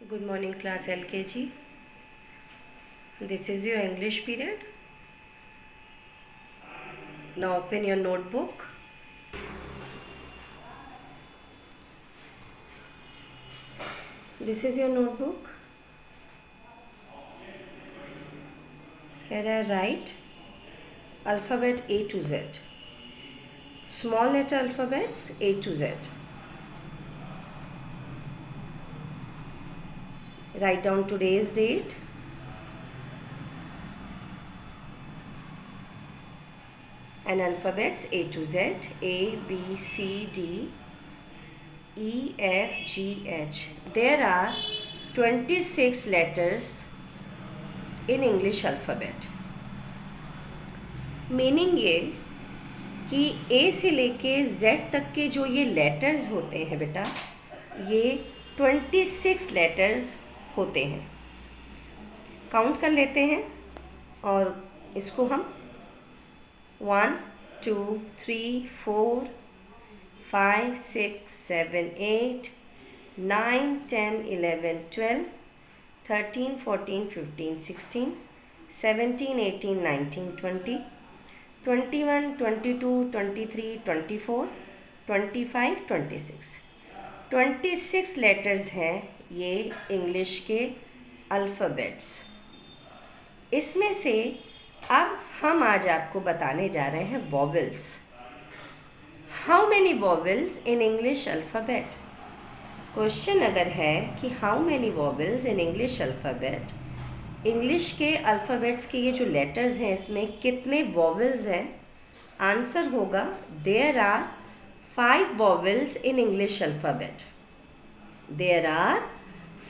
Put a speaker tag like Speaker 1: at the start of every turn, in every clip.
Speaker 1: Good morning, class LKG. This is your English period. Now open your notebook. This is your notebook. Here I write alphabet A to Z. Small letter alphabets A to Z. Write down today's date. And alphabets A to Z, A, B, C, D, E, F, G, H. There are 26 letters in English alphabet. Meaning ये कि A से लेके Z तक के जो ये letters होते हैं बेटा, ये 26 लेटर्स होते हैं. काउंट कर लेते हैं और इसको हम 1, 2, 3, 4, 5, 6, 7, 8, 9, 10, 11, 12, 13, 14, 15, 16, 17, 18, 19, 20, 21, 22, 23, 24, 25, 26. 26 लेटर्स हैं ये इंग्लिश के अल्फ़ाबेट्स. इसमें से अब हम आज आपको बताने जा रहे हैं vowels. How many vowels in English alphabet. Question अगर है कि how many vowels in English alphabet, English के अल्फ़ाबेट्स के ये जो लेटर्स हैं इसमें कितने वॉवेल्स हैं, आंसर होगा there are 5 vowels in English alphabet. There are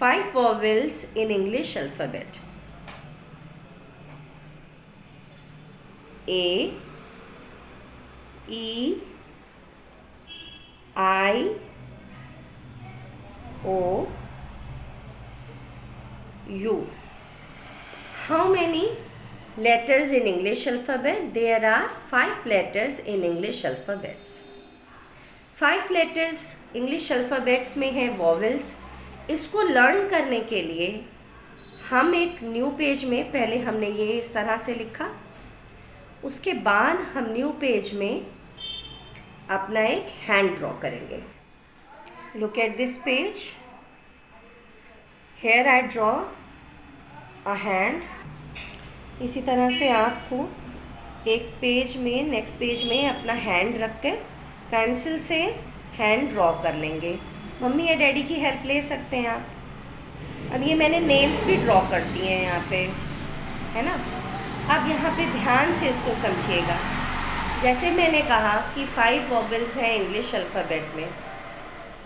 Speaker 1: 5 vowels in English alphabet. A, E, I, O, U. How many letters in English alphabet? There are 5 letters in English alphabets. 5 letters English alphabets में है vowels. इसको learn करने के लिए हम एक new page में पहले हमने ये इस तरह से लिखा, उसके बाद हम न्यू पेज में अपना एक हैंड ड्रॉ करेंगे. Look at this page. Here I draw a hand. इसी तरह से आपको एक पेज में नेक्स्ट पेज में अपना हैंड रख के पेंसिल से हैंड ड्रॉ कर लेंगे. मम्मी या डैडी की हेल्प ले सकते हैं आप. अब ये मैंने नेल्स भी ड्रॉ कर दिए हैं यहाँ पे, है ना. अब यहाँ पे ध्यान से इसको समझिएगा. जैसे मैंने कहा कि 5 वॉवेल्स हैं इंग्लिश अल्फ़ाबेट में.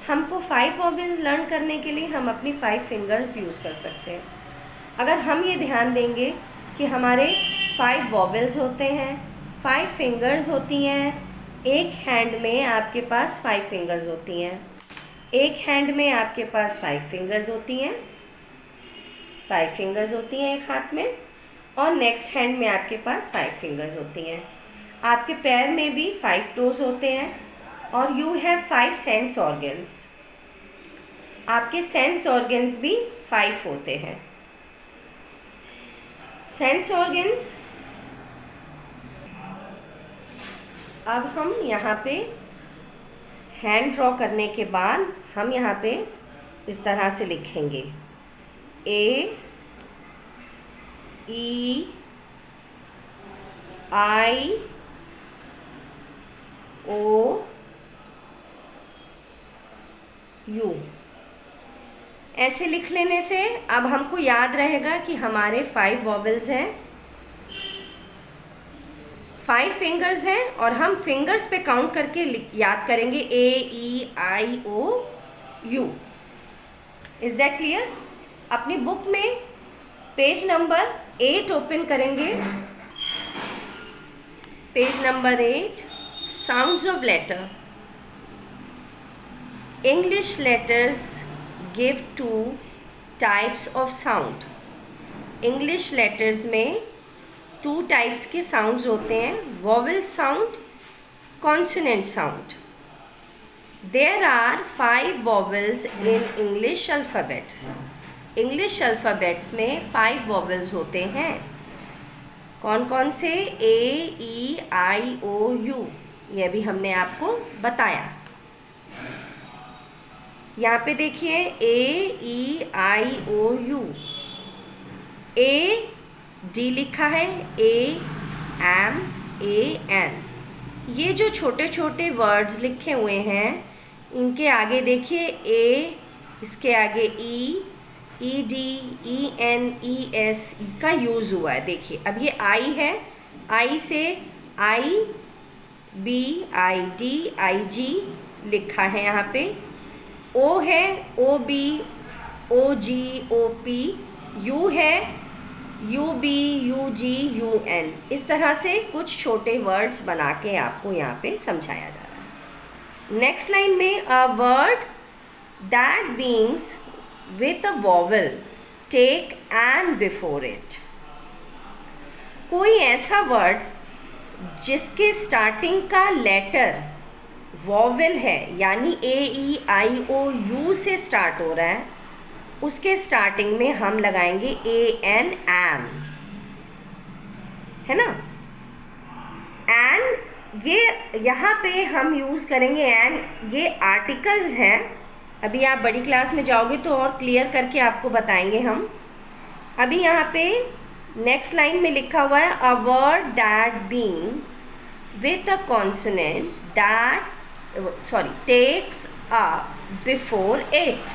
Speaker 1: हमको 5 वॉवेल्स लर्न करने के लिए हम अपनी 5 फिंगर्स यूज़ कर सकते हैं. अगर हम ये ध्यान देंगे कि हमारे 5 वॉवेल्स होते हैं, 5 फिंगर्स होती हैं. एक हैंड में आपके पास 5 फिंगर्स होती हैं. एक हैंड में आपके पास 5 फिंगर्स होती हैं. 5 फिंगर्स होती हैं एक हाथ में, और नेक्स्ट हैंड में आपके पास 5 फिंगर्स होती हैं. आपके पैर में भी 5 टोज होते हैं, और यू हैव 5 सेंस ऑर्गन्स. आपके सेंस ऑर्गन्स भी 5 होते हैं. Sense organs. अब हम यहाँ पे हैंड ड्रॉ करने के बाद हम यहाँ पे इस तरह से लिखेंगे A, E, I, O, U. ऐसे लिख लेने से अब हमको याद रहेगा कि हमारे 5 वॉवेल्स हैं, 5 फिंगर्स हैं, और हम फिंगर्स पे काउंट करके याद करेंगे A, E, I, O, U. Is that clear? अपनी बुक में पेज नंबर 8 ओपन करेंगे. Page number 8, sounds of letter. English letters give 2 types of sound. English letters में 2 टाइप्स के साउंड्स होते हैं, vowel sound, consonant sound. There are 5 vowels in English alphabet. English alphabets में 5 vowels होते हैं। कौन कौन से? ए, ई, आई, ओ, यू, ये भी हमने आपको बताया। यहाँ पे देखिए ए, ई, आई, ओ, यू। ए, डी लिखा है, ए, एम, ए, एन। ये जो छोटे छोटे वर्ड्स लिखे हुए हैं इनके आगे देखिए ए, इसके आगे E, E D, E N, E S का यूज़ हुआ है। देखिए अब ये आई है, आई से आई, बी, आई डी, आई जी लिखा है यहाँ पे। ओ है, O B, O G, O P. U है, U B, U G, U N. इस तरह से कुछ छोटे वर्ड्स बना के आपको यहाँ पे समझाया जा रहा है। नेक्स्ट लाइन में a word that begins with a vowel take an before it. कोई ऐसा वर्ड जिसके स्टार्टिंग का लेटर वॉवेल है, यानी ए, ई, आई, ओ, यू से स्टार्ट हो रहा है, उसके स्टार्टिंग में हम लगाएंगे ए एन, एम, है ना। एन ये यहाँ पे हम यूज़ करेंगे एन, ये आर्टिकल्स हैं। अभी आप बड़ी क्लास में जाओगे तो और क्लियर करके आपको बताएंगे हम। अभी यहाँ पे नेक्स्ट लाइन में लिखा हुआ है a word that begins with a consonant takes a before it.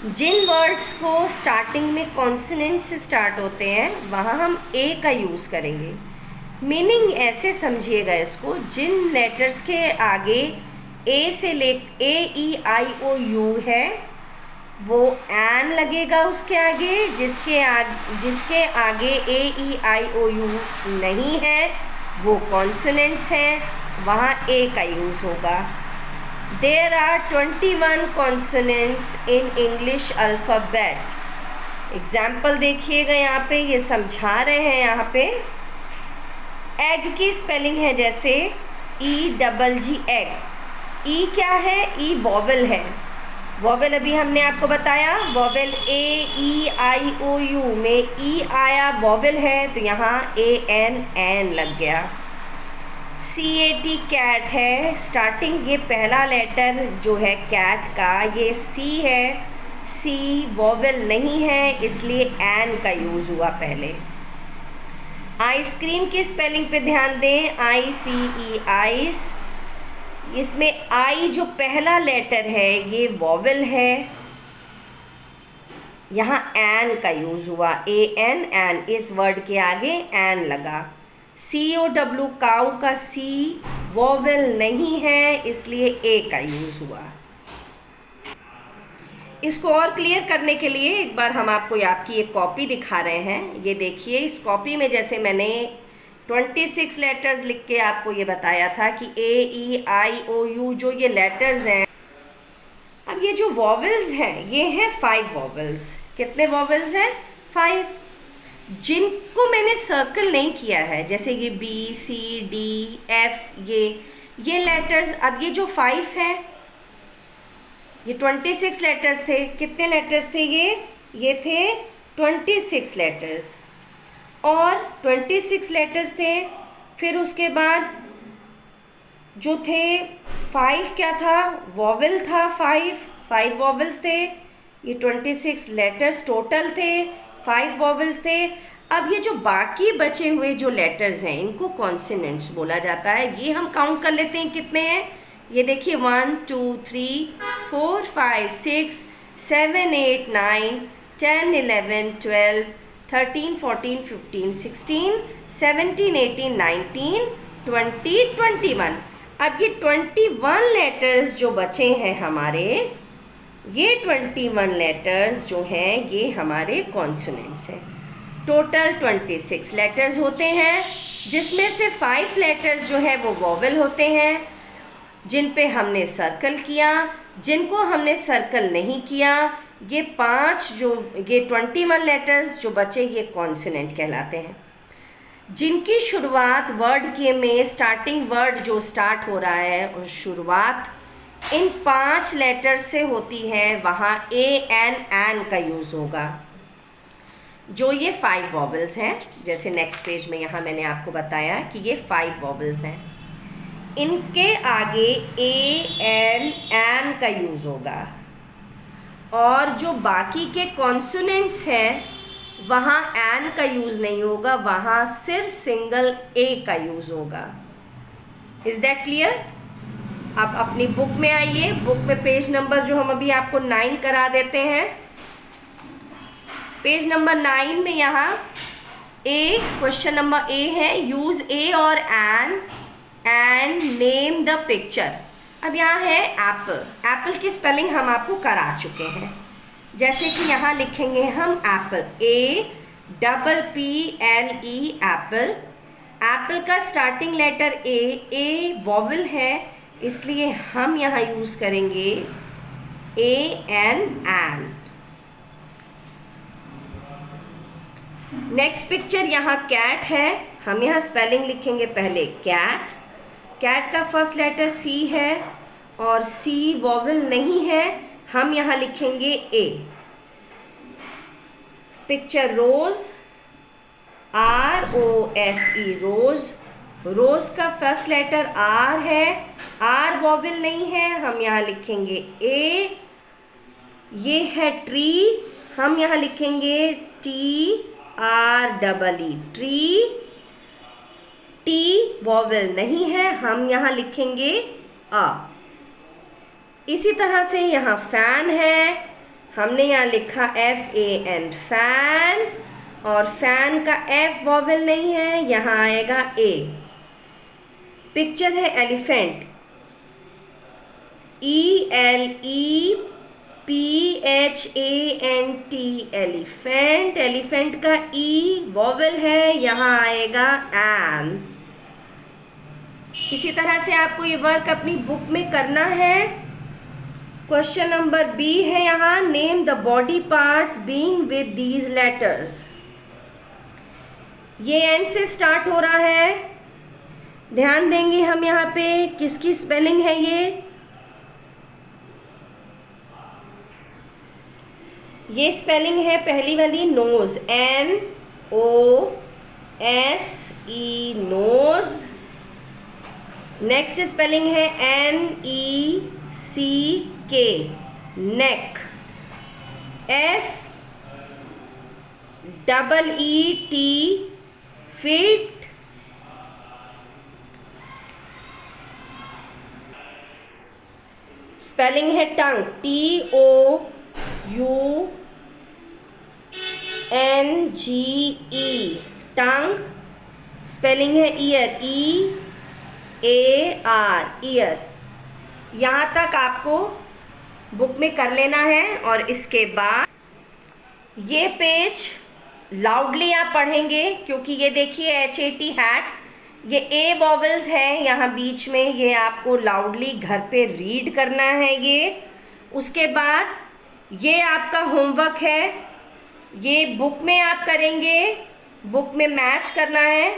Speaker 1: जिन वर्ड्स को स्टार्टिंग में कॉन्सोनेंट से स्टार्ट होते हैं वहाँ हम ए का यूज़ करेंगे। मीनिंग ऐसे समझिएगा इसको, जिन लेटर्स के आगे ए से ले ए, ई, आई, ओ, यू है वो एन लगेगा उसके आगे। जिसके आगे ए, ई, आई, ओ, यू नहीं है वो कॉन्सोनेंट्स हैं, वहाँ ए का यूज़ होगा। There are 21 consonants in English alphabet. Example देखिएगा, यहाँ पे ये समझा रहे हैं। यहाँ पे एग की स्पेलिंग है जैसे ई डबल जी, एग। ई क्या है? ई वॉवेल है। वॉवेल अभी हमने आपको बताया, vowel A, E, I, O, you में ई आया, वॉवेल है तो यहाँ ए एन, एन लग गया। CAT कैट है, स्टार्टिंग ये पहला लेटर जो है कैट का ये C है, C वॉवेल नहीं है इसलिए एन का यूज़ हुआ पहले। आइसक्रीम की स्पेलिंग पे ध्यान दें, ICE, आइस। इसमें आई जो पहला लेटर है ये वॉवेल है, यहाँ एन का यूज़ हुआ, AN, एन। इस वर्ड के आगे एन लगा। COW काऊ का C वॉवेल नहीं है इसलिए ए का यूज़ हुआ। इसको और क्लियर करने के लिए एक बार हम आपको आपकी एक कॉपी दिखा रहे हैं। ये देखिए, इस कॉपी में जैसे मैंने 26 लेटर्स लिख के आपको ये बताया था कि ए, ई, आई, ओ, यू जो ये लेटर्स हैं। अब ये जो वॉवेल्स हैं ये हैं 5 वॉवेल्स। कितने वॉवेल्स हैं? 5, जिनको मैंने सर्कल नहीं किया है, जैसे ये B, C, D, F, ये लेटर्स। अब ये जो 5 है, ये 26 लेटर्स थे। कितने लेटर्स थे ये थे 26 लेटर्स। और 26 लेटर्स थे, फिर उसके बाद जो थे 5 क्या था? वॉवेल था। 5 वॉवेल्स थे। ये 26 लेटर्स टोटल थे, 5 वॉवेल्स थे। अब ये जो बाकी बचे हुए जो लेटर्स हैं इनको कॉन्सोनेंट्स बोला जाता है। ये हम काउंट कर लेते हैं कितने हैं। ये देखिए 1 2 3 4 5 6 7 8 9 10 11 12 13 14 15 16 17 18 19 20 21। अब ये 21 लेटर्स जो बचे हैं हमारे, ये 21 लेटर्स जो हैं ये हमारे कॉन्सोनेंट्स हैं। टोटल 26 लेटर्स होते हैं, जिसमें से 5 लेटर्स जो है वो वॉवेल होते हैं, जिन पे हमने सर्कल किया। जिनको हमने सर्कल नहीं किया, ये 21 लेटर्स जो बचे ये कॉन्सोनेंट कहलाते हैं। जिनकी शुरुआत वर्ड के में स्टार्टिंग वर्ड जो स्टार्ट हो रहा है और शुरुआत इन 5 लेटर से होती है वहाँ ए एन एन का यूज़ होगा। जो ये 5 वॉवल्स हैं, जैसे नेक्स्ट पेज में यहाँ मैंने आपको बताया कि ये 5 वॉवल्स हैं, इनके आगे ए एन एन का यूज़ होगा। और जो बाकी के कॉन्सोनेंट्स हैं वहाँ एन का यूज़ नहीं होगा, वहाँ सिर्फ सिंगल ए का यूज़ होगा। Is that clear? आप अपनी बुक में आइए, बुक में पेज नंबर जो हम अभी आपको 9 करा देते हैं, पेज नंबर 9 में यहाँ ए, क्वेश्चन नंबर ए है, यूज़ ए और an and name the picture. अब यहाँ है एप्पल। एप्पल की स्पेलिंग हम आपको करा चुके हैं, जैसे कि यहाँ लिखेंगे हम एप्पल, APPLE एप्पल। एप्पल का स्टार्टिंग लेटर ए वॉवल है, इसलिए हम यहाँ यूज़ करेंगे AN एन। नेक्स्ट पिक्चर यहाँ कैट है, हम यहाँ स्पेलिंग लिखेंगे पहले कैट। कैट का फर्स्ट लेटर C है और C वॉवल नहीं है, हम यहाँ लिखेंगे A। पिक्चर रोज, ROSE रोज। रोज का फर्स्ट लेटर R है, R वॉवल नहीं है, हम यहाँ लिखेंगे A। ये है ट्री, हम यहाँ लिखेंगे TREE ट्री। T वॉवल नहीं है, हम यहाँ लिखेंगे A। इसी तरह से यहाँ फैन है, हमने यहाँ लिखा FAN फैन, और फैन का F वॉवल नहीं है, यहाँ आएगा A। पिक्चर है एलिफेंट, ELEPHANT एलिफेंट। एलिफेंट का E वॉवल है, यहाँ आएगा एन। इसी तरह से आपको ये वर्क अपनी बुक में करना है। क्वेश्चन नंबर B है यहाँ, name the body parts being with these letters. ये एन से स्टार्ट हो रहा है, ध्यान देंगे हम यहाँ पे किसकी स्पेलिंग है। ये स्पेलिंग है पहली वाली nose, NOSE nose. Next spelling है NECK neck. FEET feet. Spelling है टंग, TOUNGE टंग। स्पेलिंग है ईयर, EAR ईयर। यहाँ तक आपको बुक में कर लेना है। और इसके बाद ये पेज लाउडली आप पढ़ेंगे, क्योंकि ये देखिए HAT हैट, ये A वॉवल्स है यहाँ बीच में, ये आपको लाउडली घर पे रीड करना है। ये उसके बाद ये आपका होमवर्क है, ये बुक में आप करेंगे, बुक में मैच करना है।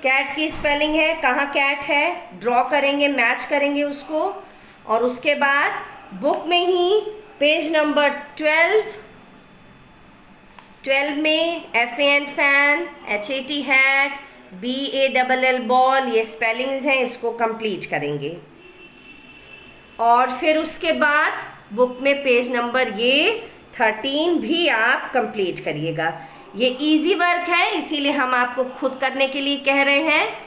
Speaker 1: कैट की स्पेलिंग है, कहाँ कैट है ड्रॉ करेंगे, मैच करेंगे उसको। और उसके बाद बुक में ही पेज नंबर 12 में FAN fan, HAT hat, BALL ball, ये स्पेलिंग्स हैं, इसको कंप्लीट करेंगे। और फिर उसके बाद बुक में पेज नंबर ये 13 भी आप कंप्लीट करिएगा। ये इजी वर्क है, इसीलिए हम आपको खुद करने के लिए कह रहे हैं,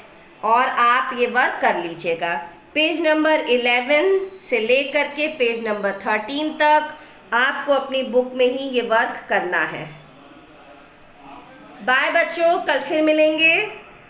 Speaker 1: और आप ये वर्क कर लीजिएगा। पेज नंबर 11 से लेकर के पेज नंबर 13 तक आपको अपनी बुक में ही ये वर्क करना है। बाय बच्चों, कल फिर मिलेंगे।